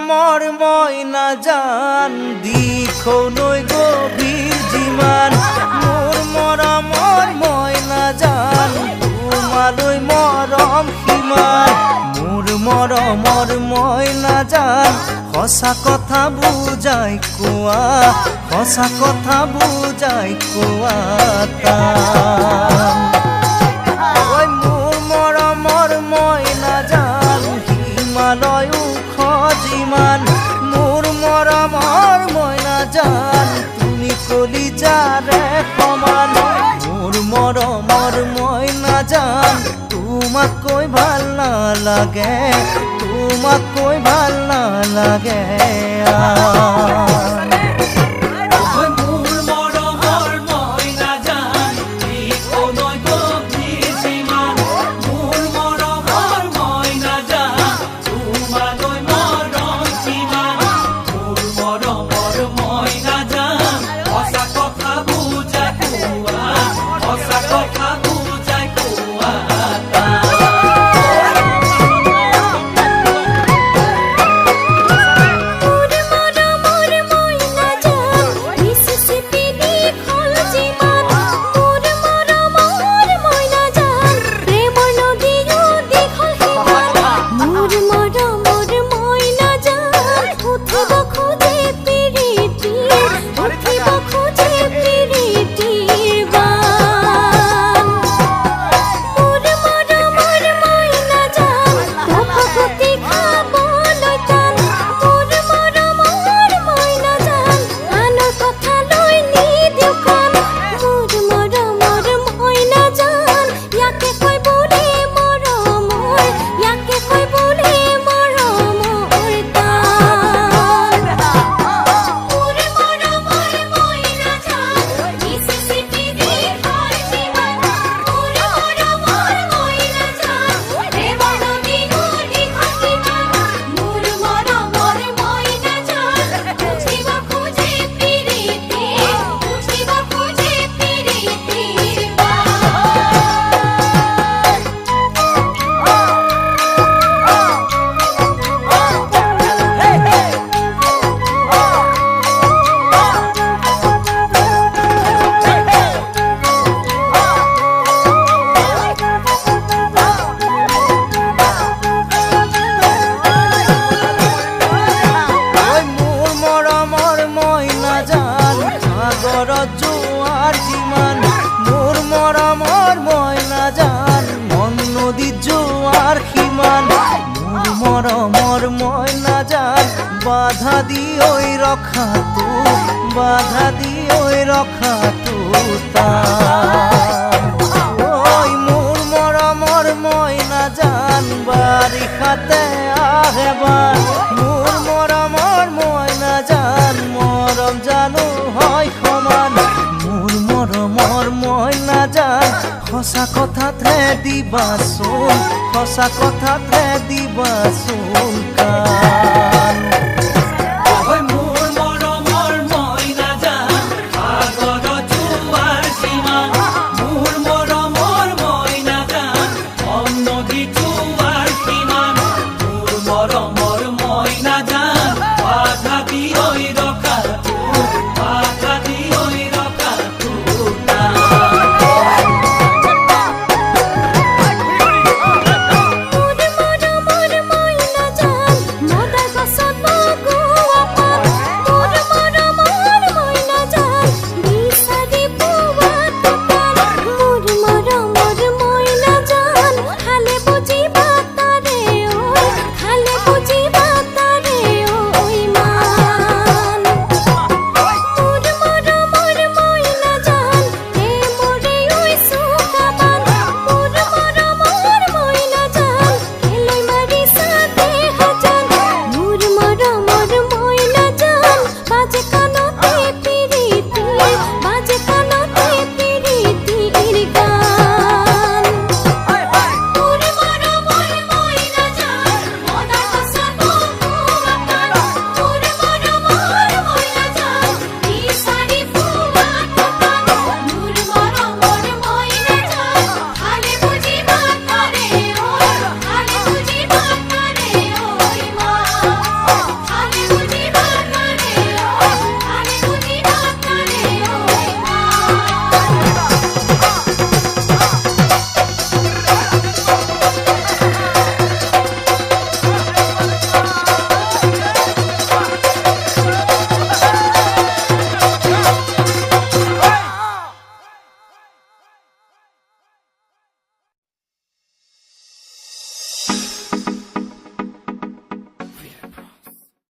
মৰমৰ মইনা জান দিখৌ নৈ গভীৰ যিমান মোৰ মৰমৰ মইনা জান তোমালৈ মৰম সিমান মোৰ মৰমৰ মইনা জান সঁচা কথা বুজাই কোৱা সঁচা কথা বুজাই কোৱা মোৰ মৰমৰ মইনা জান হিমালয় ওখ যিমান মোৰ মৰমৰ মইনা জান তুমি কলিজাৰে সমান মোৰ মৰমৰ মইনা জান তোমাকৈ ভাল নালাগে তোমাকৈ ভাল নালাগে জোৱাৰ যিমান মোৰ মৰমৰ মইনা জান মন নদীত জোৱাৰ সিমান মোৰ মৰমৰ মইনা জান বাধা দি ঐ ৰখাটো বাধা দি ঐ ৰখাটো ঐ মোৰ মৰমৰ মইনা জান বাৰিষাতে আহে বান মোৰ মৰমৰ মইনা জান মৰম জানো হয় সমান মোৰ মৰমৰ মইনা জান সঁচা কথাতে দিবাচোন সঁচা কথাতে দিবাচোন কাণ Go